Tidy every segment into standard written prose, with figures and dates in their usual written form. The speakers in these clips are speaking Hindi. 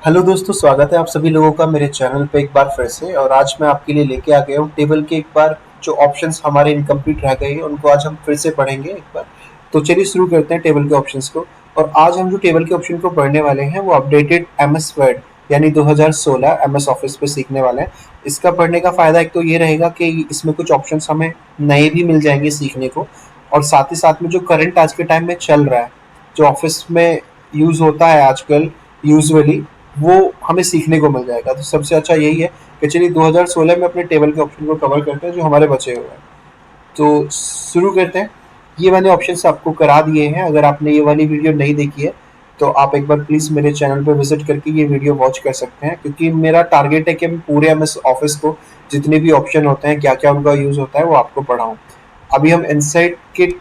हेलो दोस्तों, स्वागत है आप सभी लोगों का मेरे चैनल पे एक बार फिर से। और आज मैं आपके लिए लेके आ गया हूँ टेबल के एक बार जो ऑप्शंस हमारे इनकम्प्लीट रह गए हैं उनको आज हम फिर से पढ़ेंगे एक बार। तो चलिए शुरू करते हैं टेबल के ऑप्शंस को। और आज हम जो टेबल के ऑप्शन को पढ़ने वाले हैं वो अपडेटेड एमएस वर्ड यानी 2016 एमएस ऑफिस पे सीखने वाले हैं। इसका पढ़ने का फ़ायदा एक तो ये रहेगा कि इसमें कुछ ऑप्शंस हमें नए भी मिल जाएंगे सीखने को, और साथ ही साथ में जो करंट आज के टाइम में चल रहा है, जो ऑफिस में यूज़ होता है आजकल यूजुअली, वो हमें सीखने को मिल जाएगा। तो सबसे अच्छा यही है कि चलिए 2016 में अपने टेबल के ऑप्शन को कवर करते हैं जो हमारे बचे हुए हैं। तो शुरू करते हैं। ये वाले ऑप्शंस आपको करा दिए हैं। अगर आपने ये वाली वीडियो नहीं देखी है तो आप एक बार प्लीज़ मेरे चैनल पर विजिट करके ये वीडियो वॉच कर सकते हैं, क्योंकि मेरा टारगेट है कि मैं पूरे एमएस ऑफिस को जितने भी ऑप्शन होते हैं, क्या क्या उनका यूज़ होता है, वो आपको पढ़ाऊँ। अभी हम इनसाइट के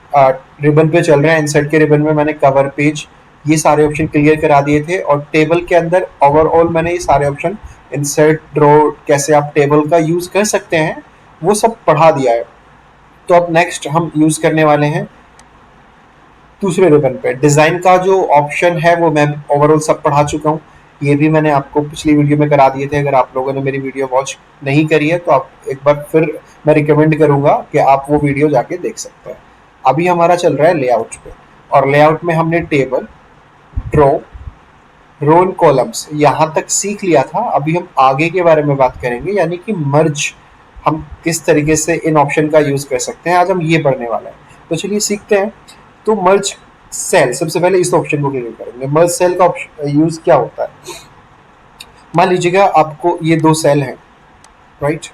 रिबन पे चल रहे हैं। इनसाइट के रिबन में मैंने कवर पेज ये सारे ऑप्शन क्लियर करा दिए थे, और टेबल के अंदर ओवरऑल मैंने ये सारे ऑप्शन इंसर्ट ड्रॉ कैसे आप टेबल का यूज़ कर सकते हैं वो सब पढ़ा दिया है। तो अब नेक्स्ट हम यूज़ करने वाले हैं दूसरे रिबन पे। डिज़ाइन का जो ऑप्शन है वो मैं ओवरऑल सब पढ़ा चुका हूँ। ये भी मैंने आपको पिछली वीडियो में करा दिए थे। अगर आप लोगों ने मेरी वीडियो वॉच नहीं करी है तो आप एक बार फिर मैं रिकमेंड करूँगा कि आप वो वीडियो जाके देख सकते हैं। अभी हमारा चल रहा है लेआउट पे, और लेआउट में हमने table, draw, row and columns यहाँ तक सीख लिया था। अभी हम आगे के बारे में बात करेंगे, यानी कि मर्ज हम किस तरीके से इन ऑप्शन का यूज़ कर सकते हैं। आज हम ये पढ़ने वाले हैं, तो चलिए सीखते हैं। तो मर्ज सेल, सबसे पहले इस ऑप्शन को क्लियर करेंगे। मर्ज सेल का यूज़ क्या होता है। मान लीजिएगा आपको ये दो सेल हैं, राइट।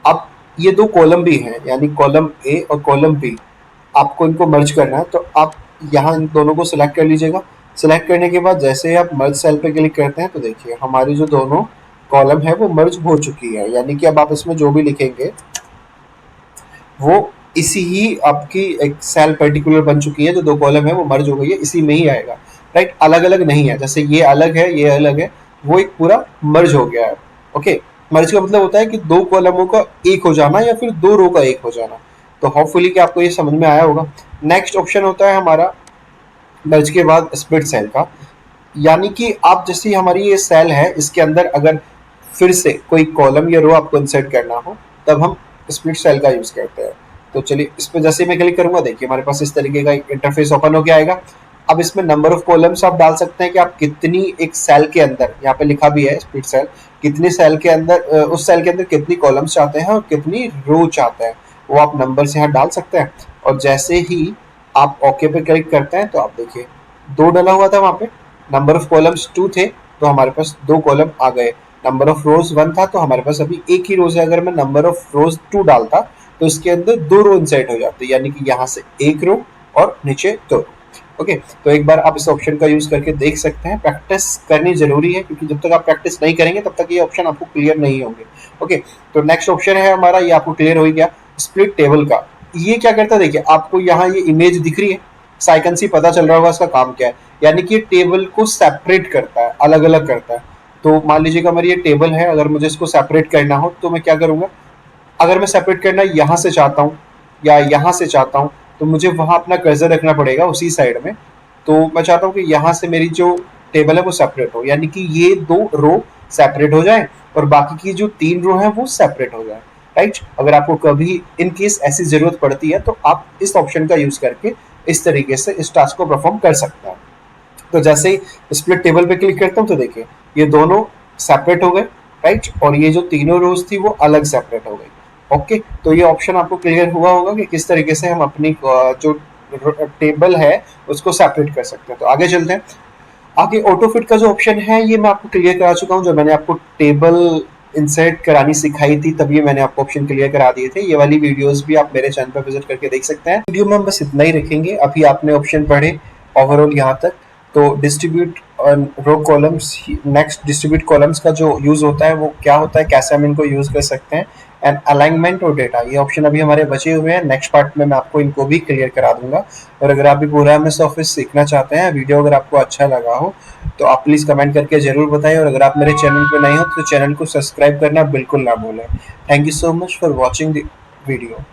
अब ये दो कॉलम भी हैं, यानी कॉलम ए और कॉलम बी, आपको इनको मर्ज करना है। तो आप यहाँ इन दोनों को सिलेक्ट कर लीजिएगा। सिलेक्ट करने के बाद जैसे ही आप मर्ज सेल पे क्लिक करते हैं तो देखिए हमारी जो दोनों कॉलम है वो मर्ज हो चुकी है। यानी कि अब आप इसमें जो भी लिखेंगे वो इसी ही आपकी एक सेल पर्टिकुलर बन चुकी है। जो दो कॉलम है वो मर्ज हो गई है, इसी में ही आएगा, राइट। अलग अलग नहीं है, जैसे ये अलग है ये अलग है, वो एक पूरा मर्ज हो गया है। ओके, मर्ज का मतलब होता है कि दो कॉलमों का एक हो जाना या फिर दो रो का एक हो जाना। तो होपफुली कि आपको ये समझ में आया होगा। नेक्स्ट ऑप्शन होता है हमारा मर्ज के बाद स्प्लिट सेल का। यानी कि आप जैसी हमारी ये सेल है, इसके अंदर अगर फिर से कोई कॉलम या रो आपको इंसर्ट करना हो तब हम स्प्लिट सेल का यूज़ करते हैं। तो चलिए इस पर जैसे मैं क्लिक करूंगा, देखिए हमारे पास इस तरीके का इंटरफेस ओपन होकर आएगा। अब इसमें नंबर ऑफ कॉलम्स आप डाल सकते हैं कि आप कितनी एक सेल के अंदर, यहाँ पे लिखा भी है स्प्लिट सेल, कितनी सेल के अंदर उस सेल के अंदर कितनी कॉलम्स चाहते हैं और कितनी रो चाहते हैं, वो आप नंबर से यहाँ डाल सकते हैं। और जैसे ही आप ओके पे क्लिक करते हैं तो आप देखिए दो डला हुआ था वहाँ पे। नंबर ऑफ कॉलम्स 2 थे तो हमारे पास दो कॉलम आ गए। नंबर ऑफ रोज 1 था तो हमारे पास अभी एक ही रोज है। अगर मैं नंबर ऑफ रोज 2 डालता तो इसके अंदर दो रो इंसर्ट हो जाती, यानी कि यहाँ से एक रो और नीचे दो रो। ओके, तो एक बार आप इस ऑप्शन का यूज करके देख सकते हैं। प्रैक्टिस करनी जरूरी है, क्योंकि जब तक आप प्रैक्टिस नहीं करेंगे तब तक ये ऑप्शन आपको क्लियर नहीं होंगे। ओके, तो नेक्स्ट ऑप्शन है हमारा, ये आपको क्लियर हो गया, स्प्लिट टेबल का। ये क्या करता है, देखिए आपको यहाँ ये इमेज दिख रही है, साइकन सी पता चल रहा होगा इसका काम क्या है। यानी कि टेबल को सेपरेट करता है, अलग अलग करता है। तो मान लीजिएगा मेरी ये टेबल है, अगर मुझे इसको सेपरेट करना हो तो मैं क्या करूंगा, अगर मैं सेपरेट करना यहाँ से चाहता हूँ या यहाँ से चाहता हूँ तो मुझे वहाँ अपना कर्सर रखना पड़ेगा उसी साइड में। तो मैं चाहता हूँ कि यहाँ से मेरी जो टेबल है वो सेपरेट हो, यानी कि ये दो रो सेपरेट हो जाए और बाकी की जो तीन रो है वो सेपरेट हो जाए, राइट। अगर आपको कभी इन केस ऐसी जरूरत पड़ती है तो आप इस ऑप्शन का यूज करके इस तरीके से इस टास्क को परफॉर्म कर सकते हैं। तो जैसे ही स्प्लिट टेबल पे क्लिक करता हूँ तो देखिए ये दोनों सेपरेट हो गए, राइट, और ये जो तीनों रोज थी वो अलग सेपरेट हो गई। ओके, तो ये ऑप्शन आपको क्लियर हुआ होगा कि किस तरीके से हम अपनी जो टेबल है उसको सेपरेट कर सकते हैं। तो आगे चलते हैं। आगे ऑटो फिट का जो ऑप्शन है ये मैं आपको क्लियर करा चुका हूँ। जो मैंने आपको टेबल इंसर्ट करानी सिखाई थी तब ये मैंने आपको ऑप्शन क्लियर करा दिए थे। ये वाली वीडियोस भी आप मेरे चैनल पर विजिट करके देख सकते हैं। वीडियो में हम बस इतना ही रखेंगे। अभी आपने ऑप्शन पढ़े ओवरऑल यहाँ तक। तो डिस्ट्रीब्यूट रो कॉलम्स, नेक्स्ट डिस्ट्रीब्यूट कॉलम्स का जो यूज़ होता है वो क्या होता है, कैसे हम इनको यूज़ कर सकते हैं, एंड अलाइनमेंट और डेटा, ये ऑप्शन अभी हमारे बचे हुए हैं। नेक्स्ट पार्ट में मैं आपको इनको भी क्लियर करा दूंगा। और अगर आप भी पूरा एमएस ऑफिस सीखना चाहते हैं, वीडियो अगर आपको अच्छा लगा हो तो आप प्लीज़ कमेंट करके ज़रूर बताएं। और अगर आप मेरे चैनल पर नए हो तो चैनल को सब्सक्राइब करना बिल्कुल ना भूलें। Thank you so much for watching the video.